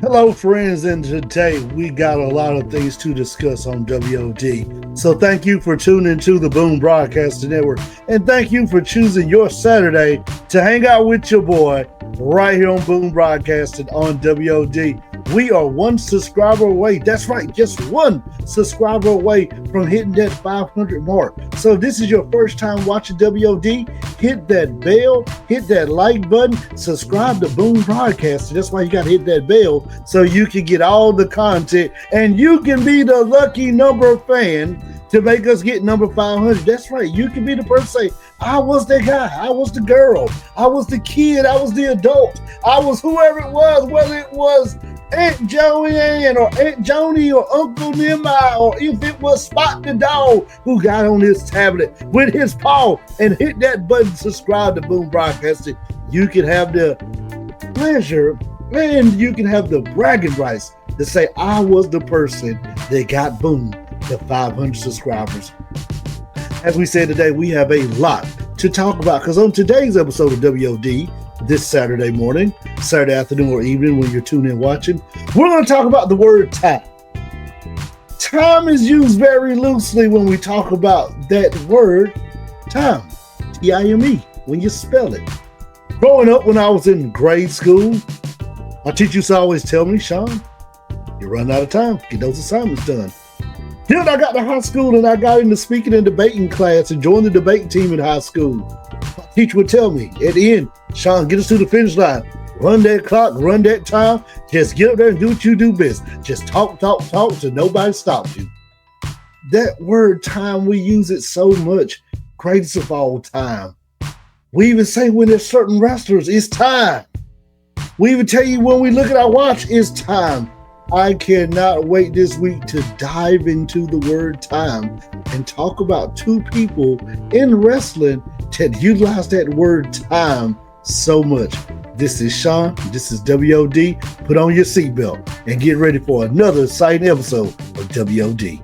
Hello, friends, and today we got a lot of things to discuss on WOD. So, thank you for tuning to the Boom Broadcasting Network, and thank you for choosing your Saturday to hang out with your boy right here on Boom Broadcasting on WOD. We are one subscriber away. That's right, just one subscriber away from hitting that 500 mark. So, if this is your first time watching WOD, hit that bell, hit that like button, subscribe to Boom Broadcasting. That's why you got to hit that bell so you can get all the content and you can be the lucky number fan to make us get number 500. That's right. You can be the person say, I was the guy, I was the girl, I was the kid, I was the adult, I was whoever it was, whether it was Aunt Joanne or Aunt Joni or Uncle Nehemiah, or if it was Spot the dog who got on his tablet with his paw and hit that button, subscribe to Boom Broadcasting. You can have the pleasure and you can have the bragging rights to say, I was the person that got Boom to 500 subscribers. As we said today, we have a lot to talk about because on today's episode of WOD, this Saturday morning, Saturday afternoon or evening when you're tuning in watching, we're going to talk about the word time. Time is used very loosely when we talk about that word, time, T-I-M-E, when you spell it. Growing up when I was in grade school, my teacher used to always tell me, Shawn, you run out of time, get those assignments done. Then I got to high school and I got into speaking and debating class and joined the debate team in high school. My teacher would tell me at the end, Shawn, get us to the finish line. Run that clock, run that time. Just get up there and do what you do best. Just talk till nobody stops you. That word time, we use it so much. Greatest of all time. We even say when there's certain wrestlers, it's time. We even tell you when we look at our watch, it's time. I cannot wait this week to dive into the word time and talk about two people in wrestling that utilize that word time so much. This is Shawn. This is WOD. Put on your seatbelt and get ready for another exciting episode of WOD.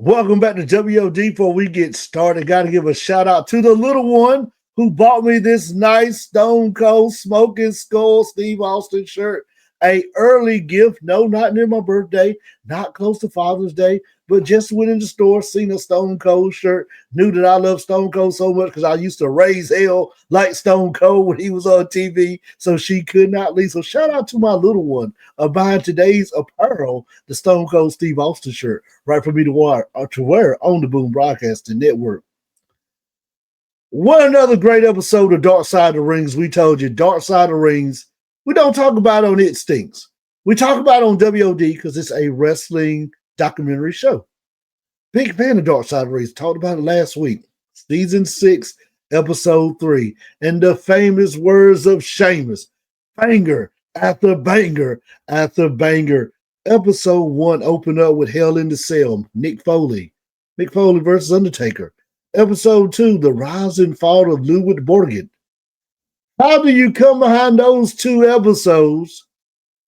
Welcome back to WOD. Before we get started, got to give a shout out to the little one who bought me this nice Stone Cold Smoking Skull Steve Austin shirt. A early gift. No, not near my birthday, not close to Father's Day, but just went in the store, seen a Stone Cold shirt, knew that I love Stone Cold so much because I used to raise hell like Stone Cold when he was on TV, so she could not leave. So shout out to my little one buying today's apparel, the Stone Cold Steve Austin shirt, right for me to wear on the Boom Broadcasting Network. What another great episode of Dark Side of the Rings. We told you, Dark Side of the Rings, we don't talk about on It Stinks. We talk about on WOD because it's a wrestling documentary show. Big fan of Dark Side of the Rings. Talked about it last week. Season 6, episode 3. And the famous words of Sheamus. Banger after banger after banger. Episode 1 opened up with Hell in the Cell. Mick Foley versus Undertaker. Episode 2, the rise and fall of Ludwig Borgen. How do you come behind those two episodes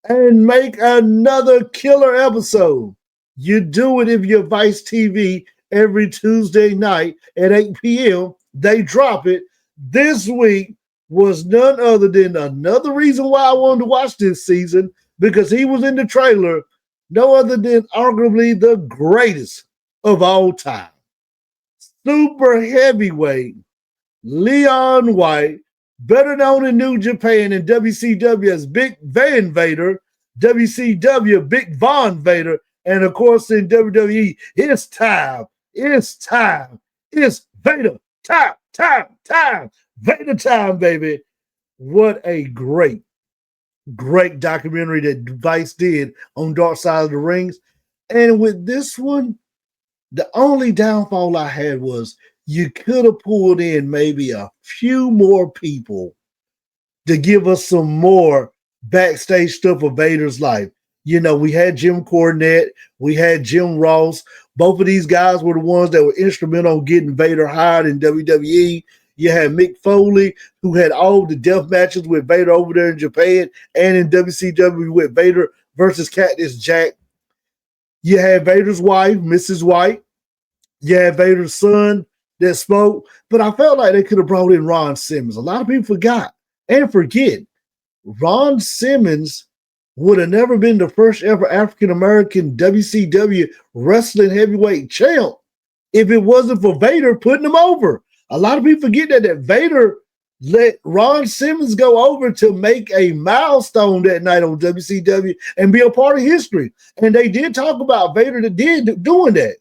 and make another killer episode? You do it if you're Vice TV every Tuesday night at 8 p.m. They drop it. This week was none other than another reason why I wanted to watch this season, because he was in the trailer, no other than arguably the greatest of all time. Super heavyweight Leon White, better known in New Japan and WCW as Big Van Vader, WCW Big Von Vader, and of course in WWE, it's time. It's time. It's Vader time. Vader time, baby. What a great documentary that Vice did on Dark Side of the Rings. And with this one, the only downfall I had was you could have pulled in maybe a few more people to give us some more backstage stuff of Vader's life. We had Jim Cornette, we had Jim Ross. Both of these guys were the ones that were instrumental in getting Vader hired in WWE. You had Mick Foley, who had all the death matches with Vader over there in Japan and in WCW with Vader versus Cactus Jack. You had Vader's wife, Mrs. White. You had Vader's son that spoke. But I felt like they could have brought in Ron Simmons. A lot of people forgot and forget. Ron Simmons would have never been the first ever African-American WCW wrestling heavyweight champ if it wasn't for Vader putting him over. A lot of people forget that Vader let Ron Simmons go over to make a milestone that night on WCW and be a part of history. And they did talk about Vader doing that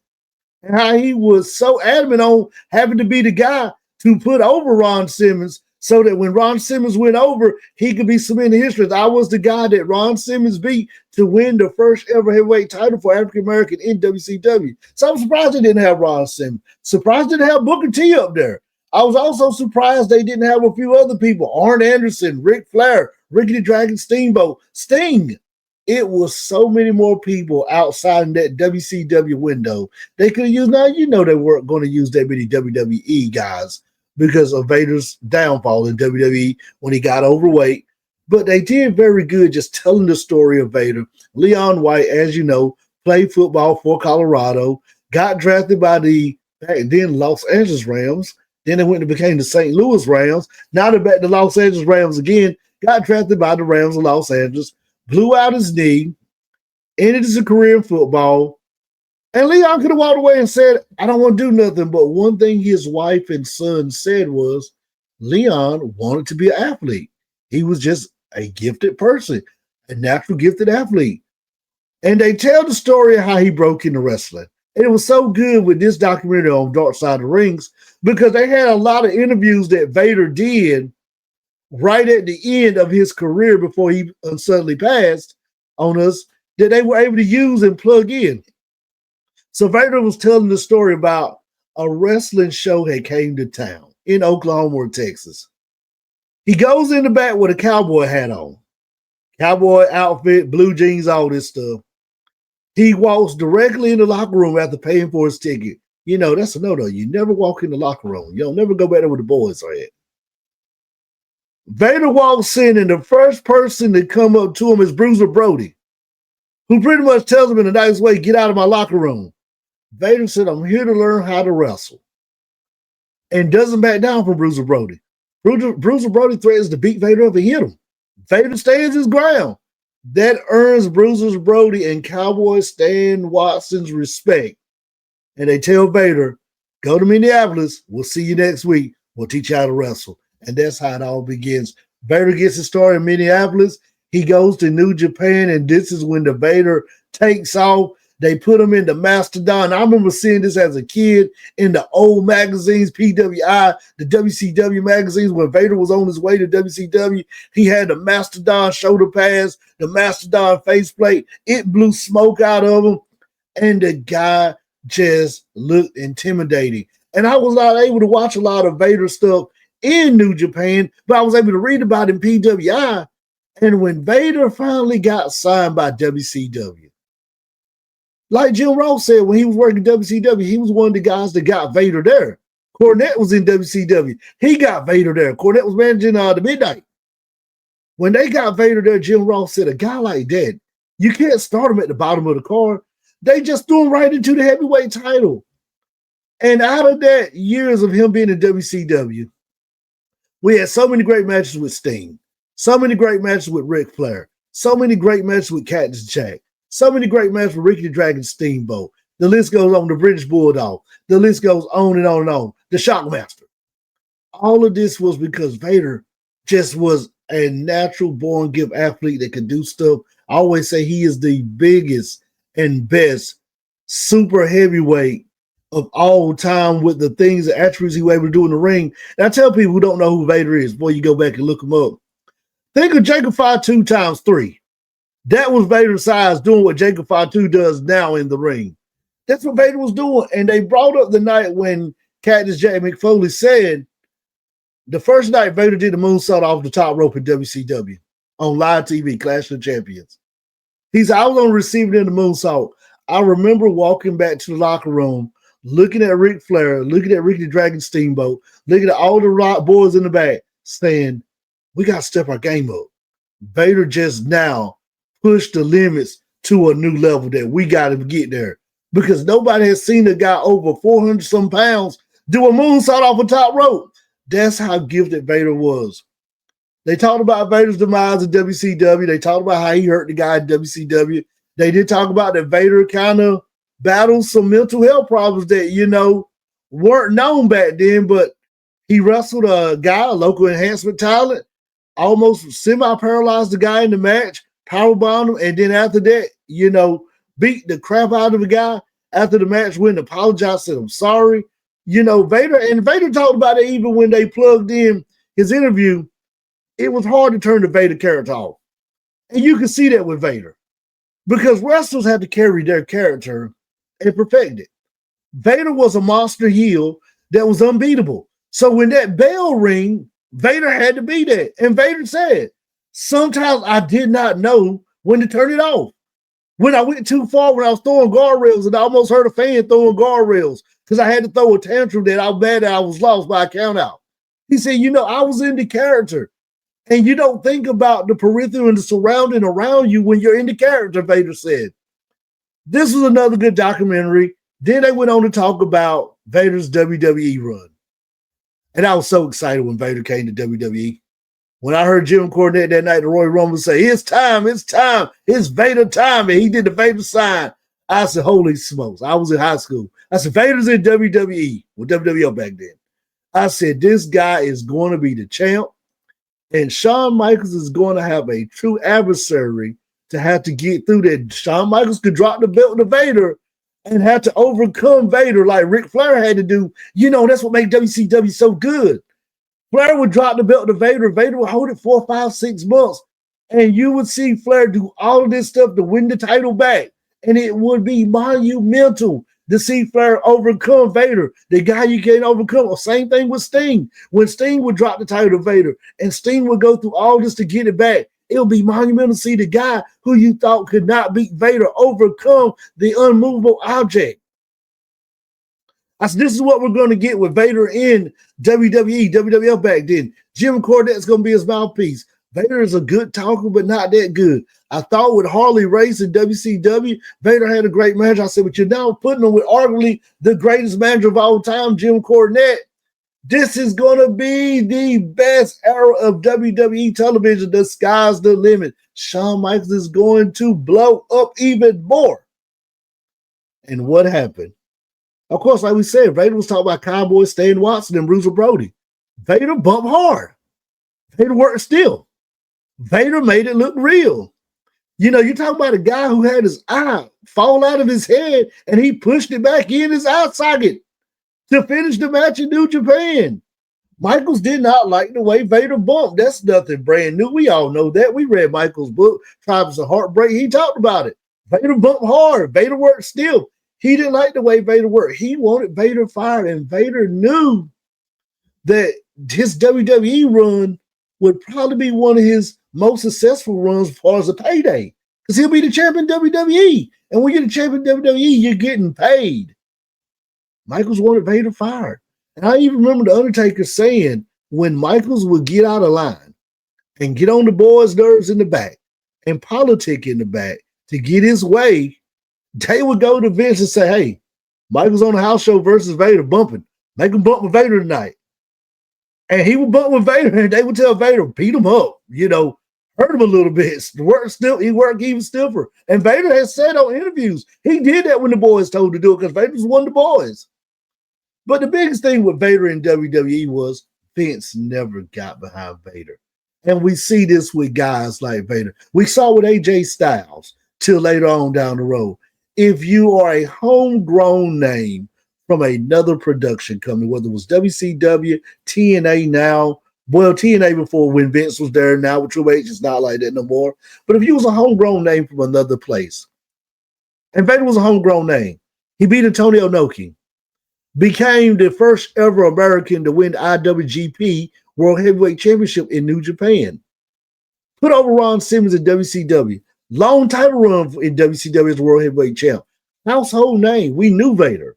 and how he was so adamant on having to be the guy to put over Ron Simmons so that when Ron Simmons went over, he could be cemented in history. I was the guy that Ron Simmons beat to win the first ever heavyweight title for African-American in WCW. So I'm surprised they didn't have Ron Simmons. Surprised they didn't have Booker T up there. I was also surprised they didn't have a few other people. Arn Anderson, Ric Flair, Ricky the Dragon Steamboat, Sting. It was so many more people outside in that WCW window. They could have used, now they weren't going to use that many WWE guys because of Vader's downfall in WWE when he got overweight. But they did very good just telling the story of Vader. Leon White, as you know, played football for Colorado, got drafted by the back then Los Angeles Rams. Then they went and became the St. Louis Rams. Now they're back to Los Angeles Rams again. Got drafted by the Rams of Los Angeles. Blew out his knee. Ended his career in football. And Leon could have walked away and said, I don't want to do nothing. But one thing his wife and son said was, Leon wanted to be an athlete. He was just a gifted person, a natural gifted athlete. And they tell the story of how he broke into wrestling. And it was so good with this documentary on Dark Side of the Rings because they had a lot of interviews that Vader did right at the end of his career before he suddenly passed on us that they were able to use and plug in. So Vader was telling the story about a wrestling show that came to town in Oklahoma or Texas. He goes in the back with a cowboy hat on, cowboy outfit, blue jeans, all this stuff. He walks directly in the locker room after paying for his ticket. That's a no-no. You never walk in the locker room. You'll never go back there where the boys are at. Vader walks in, and the first person to come up to him is Bruiser Brody, who pretty much tells him in a nice way, get out of my locker room. Vader said, I'm here to learn how to wrestle. And doesn't back down from Bruiser Brody. Bruiser Brody threatens to beat Vader up and hit him. Vader stands his ground. That earns Bruiser Brody and Cowboy Stan Watson's respect. And they tell Vader, go to Minneapolis. We'll see you next week. We'll teach you how to wrestle. And that's how it all begins. Vader gets his start in Minneapolis. He goes to New Japan, and this is when the Vader takes off. They put him in the Mastodon. I remember seeing this as a kid in the old magazines, PWI, the WCW magazines, when Vader was on his way to WCW. He had the Mastodon shoulder pads, the Mastodon faceplate. It blew smoke out of him, and the guy just looked intimidating. And I was not able to watch a lot of Vader stuff in New Japan, but I was able to read about it in PWI. And when Vader finally got signed by WCW, like Jim Ross said, when he was working WCW, he was one of the guys that got Vader there. Cornette was in WCW. He got Vader there. Cornette was managing the Midnight. When they got Vader there, Jim Ross said, a guy like that, you can't start him at the bottom of the card. They just threw him right into the heavyweight title. And out of that, years of him being in WCW, we had so many great matches with Sting, so many great matches with Ric Flair, so many great matches with Cactus Jack, so many great matches with Ricky the Dragon Steamboat. The list goes on, the British Bulldog. The list goes on and on and on. The Shockmaster. All of this was because Vader just was a natural born gift athlete that could do stuff. I always say he is the biggest and best super heavyweight of all time with the things, the attributes he was able to do in the ring. And I tell people who don't know who Vader is, before you go back and look him up, think of Jacob Fatu times 3. That was Vader's size doing what Jacob Fatu does now in the ring. That's what Vader was doing. And they brought up the night when Cactus Jack McFoley said the first night Vader did the moonsault off the top rope in WCW on live TV, Clash of the Champions. He said, I was on the receiving end of the moonsault. I remember walking back to the locker room, looking at Ric Flair, looking at Ricky the Dragon Steamboat, looking at all the rock boys in the back, saying, we got to step our game up. Vader just now pushed the limits to a new level that we got to get there. Because nobody has seen a guy over 400 some pounds do a moonsault off a top rope. That's how gifted Vader was. They talked about Vader's demise in WCW. They talked about how he hurt the guy in WCW. They did talk about that Vader kind of battled some mental health problems that, weren't known back then, but he wrestled a guy, a local enhancement talent, almost semi-paralyzed the guy in the match, powerbombed him, and then after that, beat the crap out of the guy. After the match, went and apologized, said, I'm sorry. Vader talked about it even when they plugged in his interview. It was hard to turn the Vader character off. And you can see that with Vader. Because wrestlers had to carry their character and perfect it. Vader was a monster heel that was unbeatable. So when that bell rang, Vader had to be there. And Vader said, sometimes I did not know when to turn it off. When I went too far, when I was throwing guardrails, and I almost hurt a fan throwing guardrails because I had to throw a tantrum that I was mad that I was lost by a count out. He said, I was in the character. And you don't think about the peripheral and the surrounding around you when you're in the character, Vader said. This was another good documentary. Then they went on to talk about Vader's WWE run. And I was so excited when Vader came to WWE. When I heard Jim Cornette that night at the Royal Rumble say, it's time, it's Vader time, and he did the Vader sign, I said, holy smokes. I was in high school. I said, Vader's in WWE, well, WWL back then. I said, this guy is going to be the champ, and Shawn Michaels is going to have a true adversary to have to get through that. Shawn Michaels could drop the belt to Vader and have to overcome Vader like Ric Flair had to do. That's what made WCW so good. Flair would drop the belt to Vader. Vader would hold it 4, 5, 6 months. And you would see Flair do all of this stuff to win the title back. And it would be monumental to see Flair overcome Vader, the guy you can't overcome. Same thing with Sting. When Sting would drop the title to Vader and Sting would go through all this to get it back, it would be monumental to see the guy who you thought could not beat Vader overcome the unmovable object. I said, this is what we're going to get with Vader in WWE, WWF back then. Jim Cornette's going to be his mouthpiece. Vader is a good talker, but not that good. I thought with Harley Race in WCW, Vader had a great match. I said, but you're now putting him with arguably the greatest manager of all time, Jim Cornette. This is going to be the best era of WWE television. The sky's the limit. Shawn Michaels is going to blow up even more. And what happened? Of course, like we said, Vader was talking about Cowboy Stan Watson and Bruce Brody. Vader bumped hard. Vader worked still. Vader made it look real. You talk about a guy who had his eye fall out of his head and he pushed it back in his eye socket to finish the match in New Japan. Michaels did not like the way Vader bumped. That's nothing brand new. We all know that. We read Michaels' book, Tribes of Heartbreak. He talked about it. Vader bumped hard. Vader worked still. He didn't like the way Vader worked. He wanted Vader fired, and Vader knew that his WWE run would probably be one of his most successful runs as far as a payday, because he'll be the champion WWE. And when you're the champion WWE, you're getting paid. Michaels wanted Vader fired. And I even remember The Undertaker saying when Michaels would get out of line and get on the boys' nerves in the back and politic in the back to get his way, they would go to Vince and say, hey, Michael's on the house show versus Vader bumping. Make him bump with Vader tonight. And he would bump with Vader, and they would tell Vader, beat him up, hurt him a little bit. He worked even stiffer. And Vader has said on interviews, he did that when the boys told him to do it because Vader was one of the boys. But the biggest thing with Vader in WWE was Vince never got behind Vader. And we see this with guys like Vader. We saw with AJ Styles till later on down the road. If you are a homegrown name from another production company, whether it was WCW, TNA now, well, TNA before when Vince was there, now with Triple H, it's not like that no more. But if you was a homegrown name from another place, and Vader was a homegrown name, he beat Antonio Inoki, became the first ever American to win the IWGP World Heavyweight Championship in New Japan, put over Ron Simmons in WCW, Long title run in WCW as the World Heavyweight Champ. Household name. We knew Vader.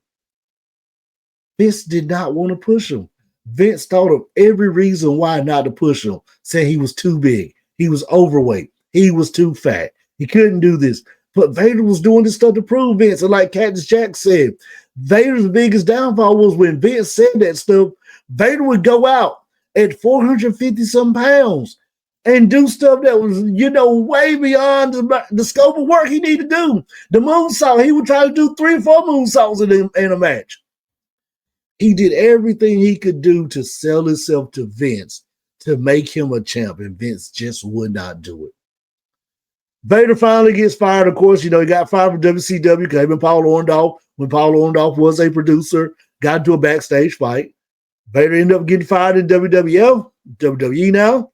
Vince did not want to push him. Vince thought of every reason why not to push him, saying he was too big, he was overweight, he was too fat, he couldn't do this. But Vader was doing this stuff to prove Vince. And like Cactus Jack said, Vader's biggest downfall was when Vince said that stuff, Vader would go out at 450 some pounds and do stuff that was, way beyond the scope of work he needed to do. The moonsault, he would try to do 3 or 4 moonsaults in a match. He did everything he could do to sell himself to Vince to make him a champ, and Vince just would not do it. Vader finally gets fired, of course. He got fired from WCW because him Paul Orndorff, when Paul Orndorff was a producer, got into a backstage fight. Vader ended up getting fired in WWF, WWE now.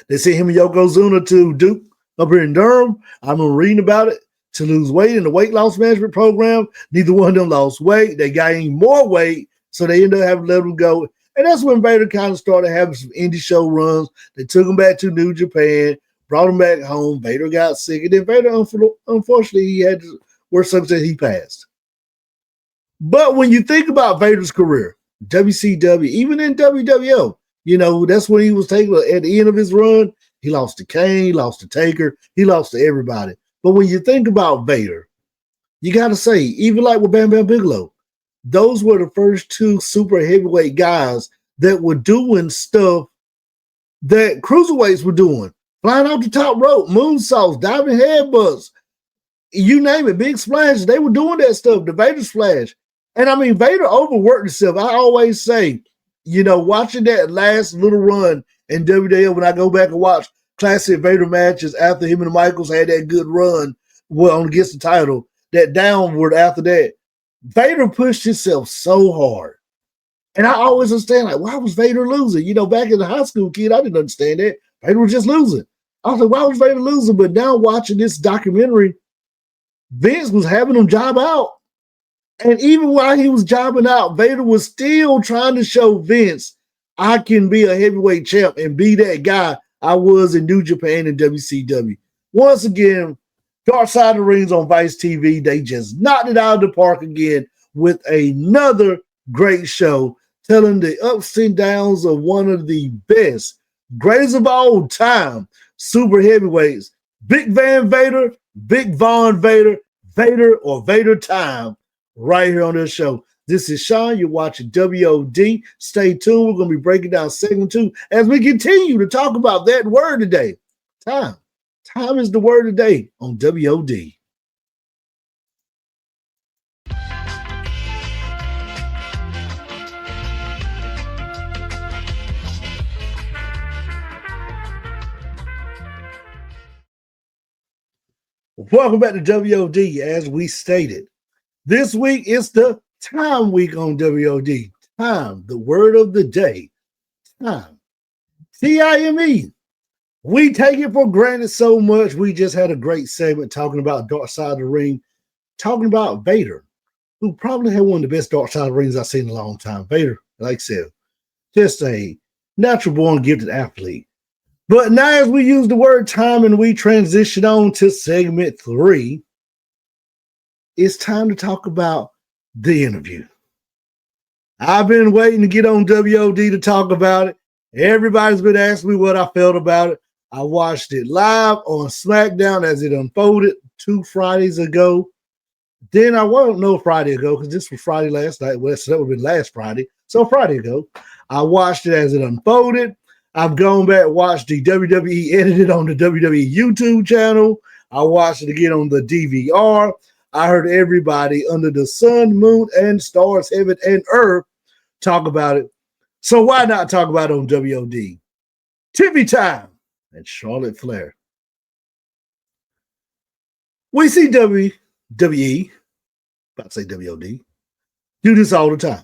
They sent him and Yokozuna to Duke up here in Durham. I'm reading about it, to lose weight in the weight loss management program. Neither one of them lost weight. They gained more weight, so they ended up having to let them go. And that's when Vader kind of started having some indie show runs. They took him back to New Japan, brought him back home. Vader got sick, and then Vader, unfortunately, he had worse circumstances, he passed. But when you think about Vader's career, WCW, even in WWF, that's when he was taking at the end of his run. He lost to Kane, he lost to Taker, he lost to everybody. But when you think about Vader, you got to say, even like with Bam Bam Bigelow, those were the first 2 super heavyweight guys that were doing stuff that cruiserweights were doing. Flying off the top rope, moonsaults, diving headbutts, you name it, big splashes. They were doing that stuff, the Vader splash. And I mean, Vader overworked himself. I always say, watching that last little run in WWF, when I go back and watch classic Vader matches after him and Michaels had that good run against the title, that downward after that, Vader pushed himself so hard. And I always understand, like, why was Vader losing? Back as a high school kid, I didn't understand that. Vader was just losing. I was like, why was Vader losing? But now watching this documentary, Vince was having him job out. And even while he was jobbing out, Vader was still trying to show Vince, I can be a heavyweight champ and be that guy I was in New Japan and WCW. Once again, Dark Side of the Rings on Vice TV, they just knocked it out of the park again with another great show, telling the ups and downs of one of the best, greatest of all time, super heavyweights, Big Van Vader, Big Von Vader, Vader or Vader time, right here on this show. This is Shawn. You're watching WOD. Stay tuned. We're going to be breaking down segment 2 as we continue to talk about that word today. Time. Time is the word today on WOD. Welcome back to WOD. As we stated, this week is the time week on WOD. Time, the word of the day. Time. T-I-M-E. We take it for granted so much. We just had a great segment talking about Dark Side of the Ring, talking about Vader, who probably had one of the best Dark Side of the Rings I've seen in a long time. Vader, like I said, just a natural born gifted athlete. But now as we use the word time and we transition on to segment 3, it's time to talk about the interview. I've been waiting to get on WOD to talk about it. Everybody's been asking me what I felt about it. I watched it live on SmackDown as it unfolded 2 Fridays ago. Then I won't know Friday ago because this was Friday last night. Well, so that would have been last Friday. So Friday ago, I watched it as it unfolded. I've gone back and watched the WWE edited on the WWE YouTube channel. I watched it again on the DVR. I heard everybody under the sun, moon, and stars, heaven, and earth talk about it. So why not talk about it on WOD? Tiffany time and Charlotte Flair. We see WWE, about to say WOD, do this all the time.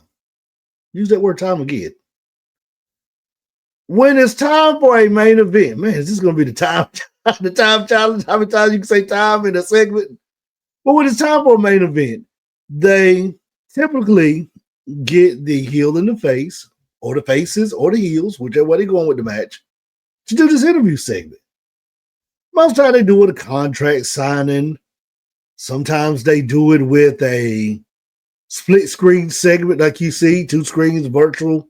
Use that word time again. When it's time for a main event, man, is this going to be the time challenge? How many times you can say time in a segment? But when it's time for a main event, they typically get the heel in the face, or the faces, or the heels, whichever way they're going with the match, to do this interview segment. Most times they do it with a contract signing. Sometimes they do it with a split screen segment like you see, 2 screens, virtual.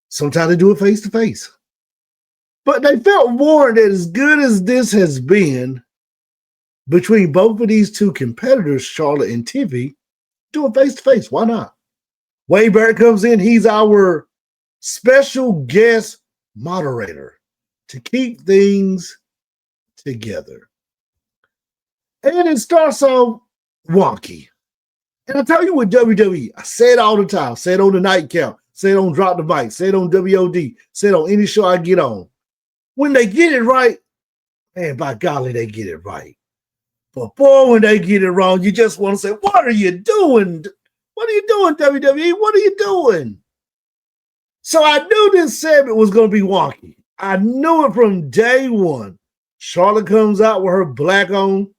Sometimes they do it face to face. But they felt warned that as good as this has been between both of these two competitors, Charlotte and Tiffany, do it face to face. Why not? Wade Barrett comes in. He's our special guest moderator to keep things together. And it starts off wonky. And I tell you with WWE, I say it all the time. Say it on the night count. Say it on Drop the Mic. Say it on WOD. Say it on any show I get on. When they get it right, man, by golly, they get it right. But boy, when they get it wrong, you just want to say, what are you doing? What are you doing, WWE? What are you doing? So I knew this segment was going to be wonky. I knew it from day one. Charlotte comes out with her black on,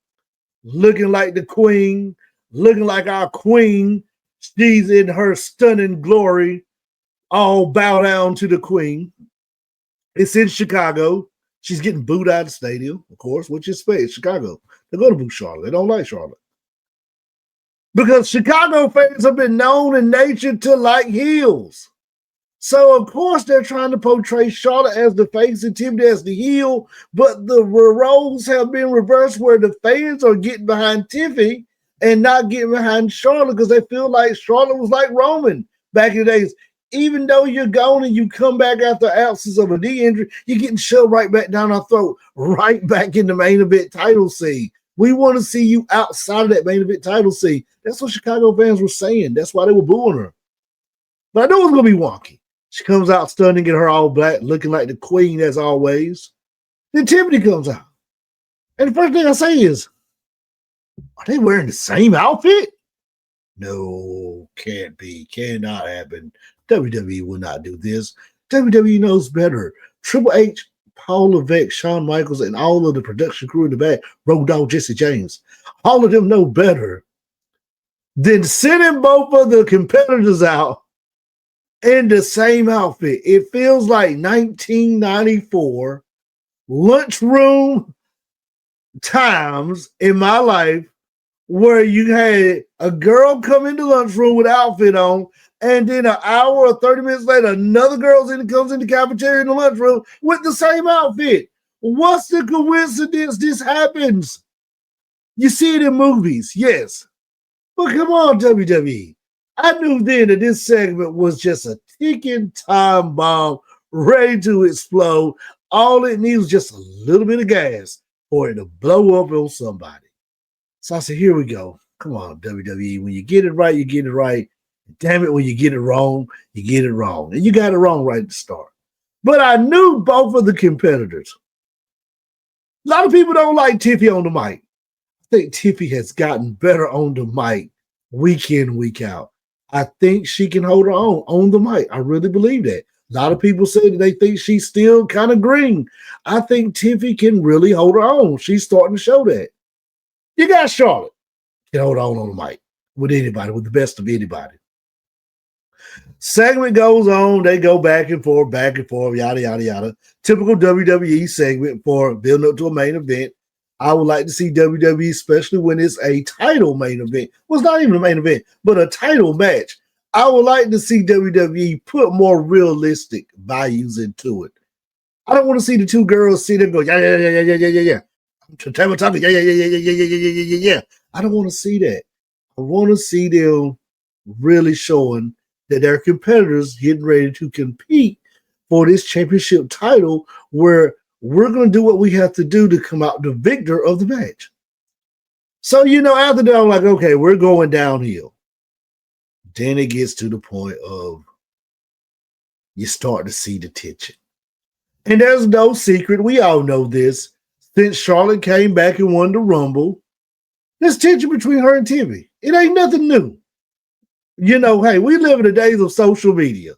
looking like the queen, looking like our queen. She's in her stunning glory, all bow down to the queen. It's in Chicago. She's getting booed out of the stadium, of course, which is fair. Chicago. They're going to boo Charlotte. They don't like Charlotte. Because Chicago fans have been known in nature to like heels. So, of course, they're trying to portray Charlotte as the face and Tiffany as the heel, but the roles have been reversed where the fans are getting behind Tiffany and not getting behind Charlotte because they feel like Charlotte was like Roman back in the days. Even though you're gone and you come back after absence of a knee injury, you're getting shoved right back down our throat, right back in the main event title scene. We want to see you outside of that main event title scene. That's what Chicago fans were saying. That's why they were booing her. But I knew it was going to be wonky. She comes out stunning in her all black, looking like the queen as always. Then Tiffany comes out. And the first thing I say is, are they wearing the same outfit? No, can't be, cannot happen. WWE will not do this. WWE knows better. Triple H, Paul Levesque, Shawn Michaels, and all of the production crew in the back, Road Dogg, Jesse James, all of them know better than sending both of the competitors out in the same outfit. It feels like 1994 lunchroom times in my life where you had a girl come into lunchroom with an outfit on, and then an hour or 30 minutes later, another girl comes in the cafeteria in the lunchroom with the same outfit. What's the coincidence this happens? You see it in movies, yes. But come on, WWE. I knew then that this segment was just a ticking time bomb ready to explode. All it needs was just a little bit of gas for it to blow up on somebody. So I said, here we go. Come on, WWE. When you get it right, you get it right. Damn it, when you get it wrong, you get it wrong. And you got it wrong right at the start. But I knew both of the competitors. A lot of people don't like Tiffany on the mic. I think Tiffany has gotten better on the mic week in, week out. I think she can hold her own on the mic. I really believe that. A lot of people say that they think she's still kind of green. I think Tiffany can really hold her own. She's starting to show that. You got Charlotte can hold on the mic with anybody, with the best of anybody. Segment goes on. They go back and forth, yada, yada, yada. Typical WWE segment for building up to a main event. I would like to see WWE, especially when it's a title main event. Well, it's not even a main event, but a title match. I would like to see WWE put more realistic values into it. I don't want to see the two girls sit there and go, yeah. Table talking, yeah. I don't want to see that. I want to see them really showing that their competitors getting ready to compete for this championship title where we're going to do what we have to do to come out the victor of the match. So, after that, I'm like, okay, we're going downhill. Then it gets to the point of you start to see the tension. And there's no secret. We all know this. Since Charlotte came back and won the Rumble, there's tension between her and Tiffany. It ain't nothing new. Hey, we live in the days of social media.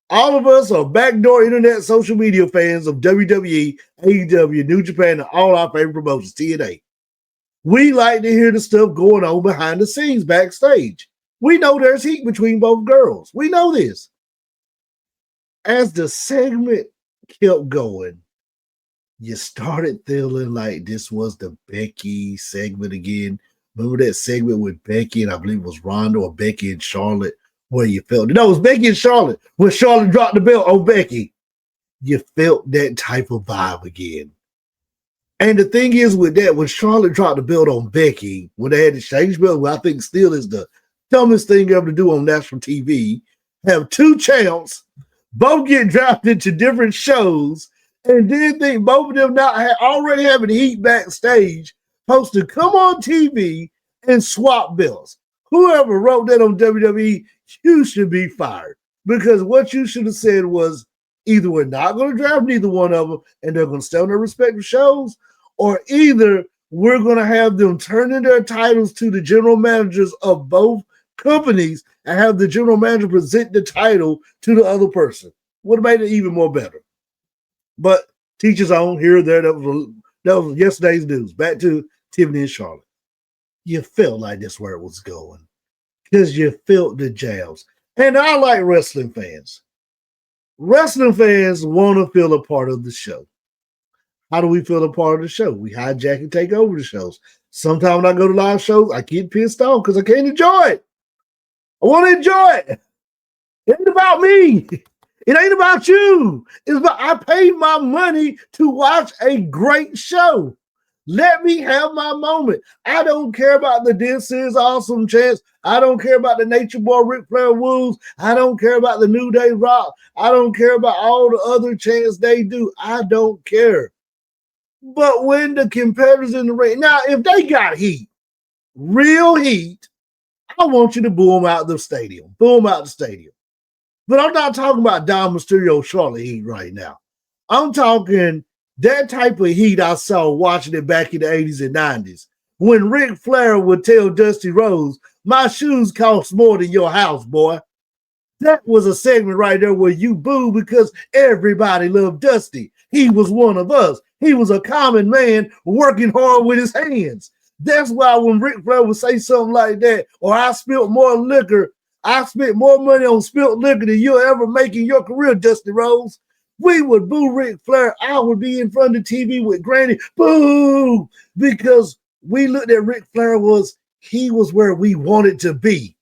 All of us are backdoor internet social media fans of WWE, AEW, New Japan, and all our favorite promotions, TNA. We like to hear the stuff going on behind the scenes, backstage. We know there's heat between both girls. We know this. As the segment kept going, you started feeling like this was the Becky segment again. Remember that segment with Becky and I believe it was Ronda or Becky and Charlotte where you felt it? No, it was Becky and Charlotte where Charlotte dropped the belt on Becky. You felt that type of vibe again. And the thing is with that, when Charlotte dropped the belt on Becky, when they had to change belt, what I think still is the dumbest thing ever to do on national TV, have two champs, both get drafted to different shows, and then think both of them not already having heat backstage, supposed to come on TV and swap belts. Whoever wrote that on WWE, you should be fired. Because what you should have said was either we're not going to draft neither one of them and they're going to stay on their respective shows, or either we're going to have them turn in their titles to the general managers of both companies and have the general manager present the title to the other person. Would have made it even more better. But teach his own here or there. That was yesterday's news. Back to Tiffany and Charlotte. You felt like that's where it was going because you felt the jabs. And I like wrestling fans. Wrestling fans want to feel a part of the show. How do we feel a part of the show? We hijack and take over the shows. Sometimes when I go to live shows, I get pissed off because I can't enjoy it. I want to enjoy it. It ain't about me. It ain't about you. It's about I paid my money to watch a great show. Let me have my moment. I don't care about the This Is Awesome chants. I don't care about the Nature Boy Ric Flair woos. I don't care about the New Day Rock. I don't care about all the other chants they do. I don't care. But when the competitors in the ring, now if they got heat, real heat, I want you to boo them out the stadium. Boo them out the stadium. But I'm not talking about Dom Mysterio Charlotte heat right now. I'm talking that type of heat I saw watching it back in the 80s and 90s. When Ric Flair would tell Dusty Rhodes, my shoes cost more than your house, boy. That was a segment right there where you boo because everybody loved Dusty. He was one of us. He was a common man working hard with his hands. That's why when Ric Flair would say something like that, or I spilled more liquor, I spent more money on spilled liquor than you'll ever make in your career, Dusty Rhodes, we would boo Ric Flair. I would be in front of the TV with Granny, boo, because we looked at Ric Flair he was where we wanted to be.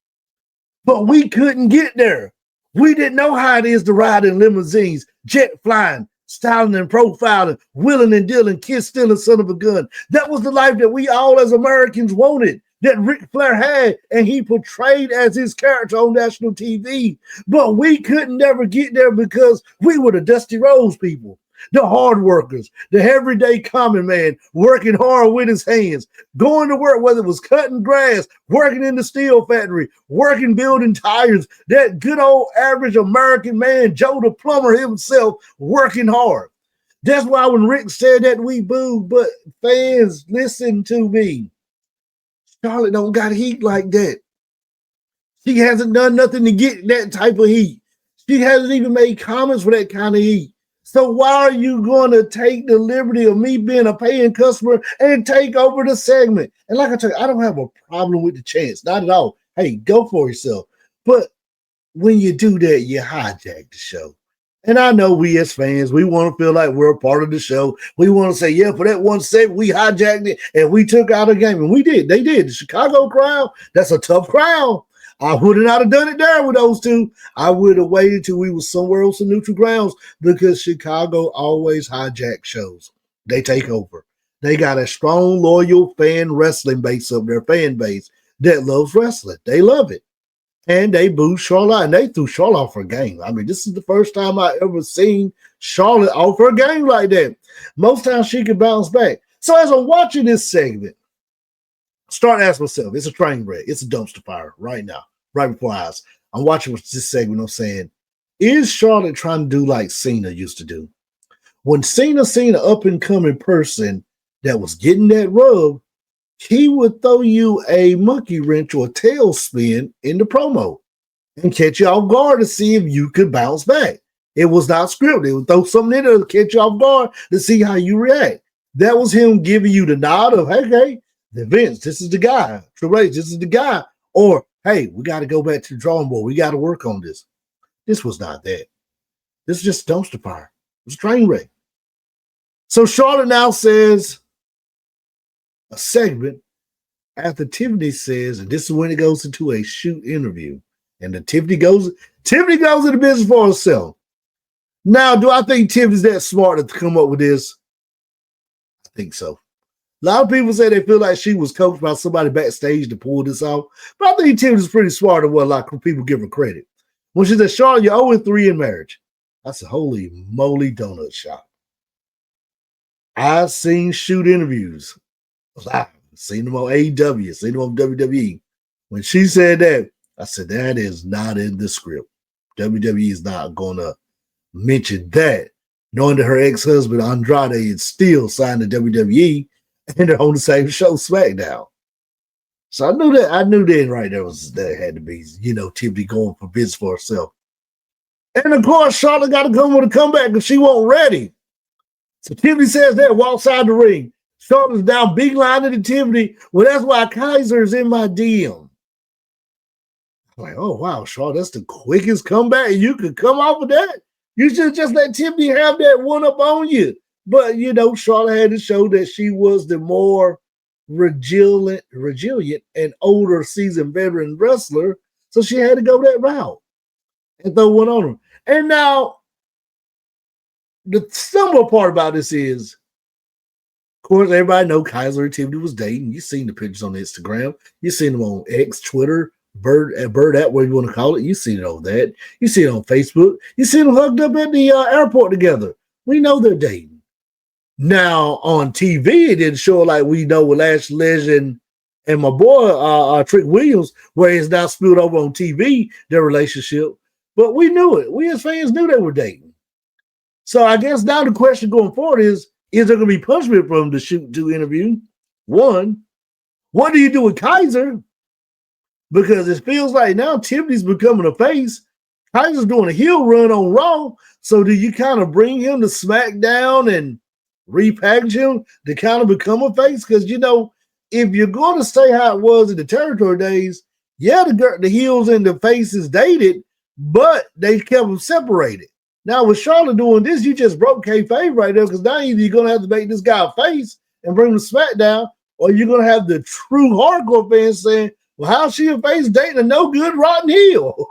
But we couldn't get there. We didn't know how it is to ride in limousines, jet flying, styling and profiling, wheeling and dealing, kiss stealing, son of a gun. That was the life that we all as Americans wanted, that Ric Flair had, and he portrayed as his character on national TV. But we couldn't never get there because we were the Dusty Rhodes people, the hard workers, the everyday common man, working hard with his hands, going to work, whether it was cutting grass, working in the steel factory, working building tires, that good old average American man, Joe the plumber himself, working hard. That's why when Rick said that, we booed. But fans, listen to me. Charlotte don't got heat like that. She hasn't done nothing to get that type of heat. She hasn't even made comments for that kind of heat. So why are you going to take the liberty of me being a paying customer and take over the segment? And like I tell you, I don't have a problem with the chance. Not at all. Hey, go for yourself. But when you do that, you hijack the show. And I know we as fans, we want to feel like we're a part of the show. We want to say, yeah, for that one segment, we hijacked it and we took out a game. And we did. They did. The Chicago crowd, that's a tough crowd. I would not have done it there with those two. I would have waited till we were somewhere else in neutral grounds because Chicago always hijack shows. They take over. They got a strong, loyal fan wrestling base of their fan base that loves wrestling. They love it. And they booed Charlotte, and they threw Charlotte off her game. I mean, this is the first time I ever seen Charlotte off her game like that. Most times she could bounce back. So as I'm watching this segment, start asking myself, it's a train wreck. It's a dumpster fire right now, right before our eyes. I'm watching this segment. I'm saying, is Charlotte trying to do like Cena used to do? When Cena seen an up-and-coming person that was getting that rub, he would throw you a monkey wrench or a tailspin in the promo and catch you off guard to see if you could bounce back. It was not scripted. It would throw something in there to catch you off guard to see how you react. That was him giving you the nod of, hey, Vince, this is the guy. Triple H, this is the guy. Or, hey, we got to go back to the drawing board. We got to work on this. This was not that. This is just dumpster fire. It was a train wreck. So Charlotte now says a segment after Tiffany says, and this is when it goes into a shoot interview, and Tiffany goes into business for herself. Now, do I think Tiffany's that smart to come up with this? I think so. A lot of people say they feel like she was coached by somebody backstage to pull this off, but I think Tiffany's pretty smart at what a lot of people give her credit. When she said, Charlotte, you're 0-3 in marriage. I said, holy moly donut shop. I've seen shoot interviews. I've seen them on AEW, seen them on WWE. When she said that, I said, that is not in the script. WWE is not going to mention that, knowing that her ex-husband, Andrade, is still signed to WWE, and they're on the same show, SmackDown. So I knew then right there that had to be, Tiffany going for business for herself. And of course, Charlotte got to come with a comeback because she wasn't ready. So Tiffany says that, walks out the ring. Charlotte's down big line to Tiffany. Well, that's why Kaiser is in my DM. I'm like, oh, wow, Charlotte, that's the quickest comeback. You could come off with that. You should just let Tiffany have that one up on you. But, Charlotte had to show that she was the more resilient and older seasoned veteran wrestler. So she had to go that route and throw one on her. And now, the stumble part about this is, of course, everybody know Kaiser and Tiffany was dating. You've seen the pictures on Instagram. You've seen them on X, Twitter, Bird, that way you want to call it. You've seen it on that. You see it on Facebook. You see them hugged up at the airport together. We know they're dating. Now, on TV, it didn't show like we know with Lash Legend and my boy, Trick Williams, where it's now spilled over on TV, their relationship. But we knew it. We as fans knew they were dating. So I guess now the question going forward is there going to be punishment from the shoot to interview? One, what do you do with Kaiser? Because it feels like now Tiffany's becoming a face. Kaiser's doing a heel run on Raw. So do you kind of bring him to SmackDown and repackage him to kind of become a face? Because, if you're going to say how it was in the territory days, yeah, the heels and the faces dated, but they kept them separated. Now, with Charlotte doing this, you just broke kayfabe right there, because now either you're going to have to make this guy a face and bring him to SmackDown, or you're going to have the true hardcore fans saying, well, how's she a face dating a no good rotten heel?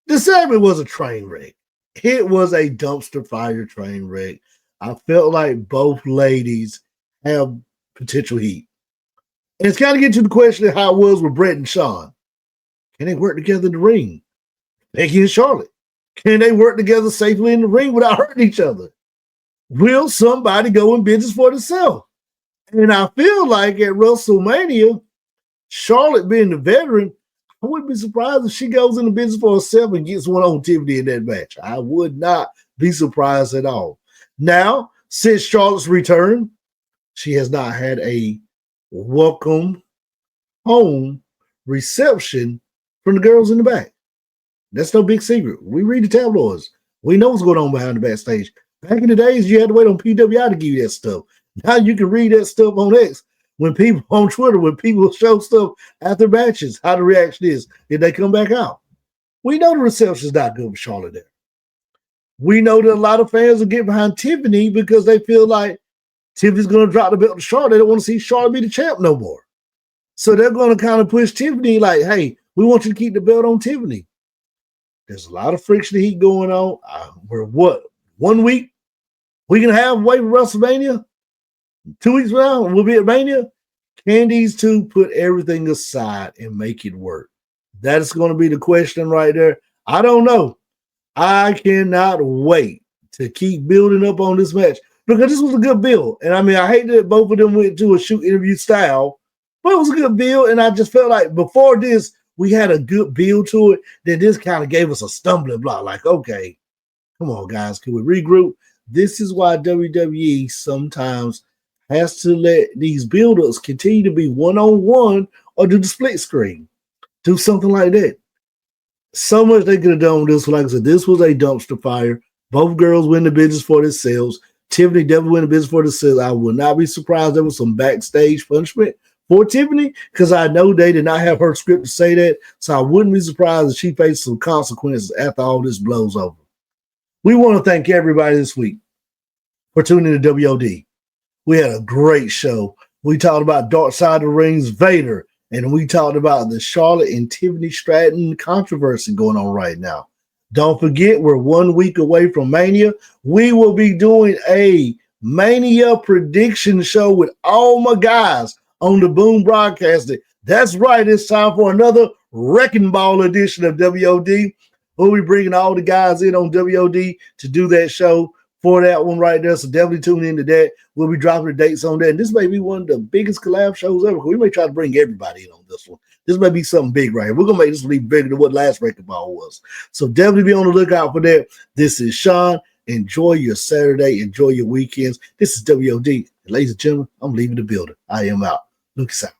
The segment was a train wreck. It was a dumpster fire train wreck. I felt like both ladies have potential heat. And it's kind of getting to the question of how it was with Brett and Shawn. Can they work together in the ring? Becky and Charlotte. Can they work together safely in the ring without hurting each other? Will somebody go in business for themselves? And I feel like at WrestleMania, Charlotte being the veteran, I wouldn't be surprised if she goes into business for herself and gets one on Tiffany in that match. I would not be surprised at all. Now, since Charlotte's return, she has not had a welcome home reception from the girls in the back. That's no big secret. We read the tabloids. We know what's going on behind the backstage. Back in the days, you had to wait on PWI to give you that stuff. Now you can read that stuff on X. When people on Twitter, when people show stuff after matches, how the reaction is, if they come back out. We know the reception is not good for Charlotte there. We know that a lot of fans will get behind Tiffany because they feel like Tiffany's going to drop the belt to Charlotte. They don't want to see Charlotte be the champ no more. So they're going to kind of push Tiffany like, hey, we want you to keep the belt on Tiffany. There's a lot of friction heat going on. We're 1 week? We can have away from WrestleMania? 2 weeks from now, we'll be at Mania. Can these two put everything aside and make it work? That's going to be the question right there. I don't know. I cannot wait to keep building up on this match because this was a good build. And I mean, I hate that both of them went to a shoot interview style, but it was a good build. And I just felt like before this, we had a good build to it. Then this kind of gave us a stumbling block. Like, okay, come on, guys, can we regroup? This is why WWE sometimes has to let these build-ups continue to be one-on-one or do the split screen. Do something like that. So much they could have done with this. Like I said, this was a dumpster fire. Both girls win the business for themselves. Tiffany definitely win the business for themselves. I would not be surprised there was some backstage punishment for Tiffany because I know they did not have her script to say that. So I wouldn't be surprised if she faced some consequences after all this blows over. We want to thank everybody this week for tuning in to WOD. We had a great show. We talked about Dark Side of the Ring's Vader, and we talked about the Charlotte and Tiffany Stratton controversy going on right now. Don't forget, we're 1 week away from Mania. We will be doing a Mania prediction show with all my guys on the Boom Broadcasting. That's right. It's time for another Wrecking Ball edition of WOD. We'll be bringing all the guys in on WOD to do that show for that one right there. So definitely tune into that. We'll be dropping the dates on that. And this may be one of the biggest collab shows ever. We may try to bring everybody in on this one. This may be something big right here. We're going to make this one even bigger than what last Wrecking Ball was. So definitely be on the lookout for that. This is Shawn. Enjoy your Saturday. Enjoy your weekends. This is WOD. And ladies and gentlemen, I'm leaving the building. I am out. Lucas out.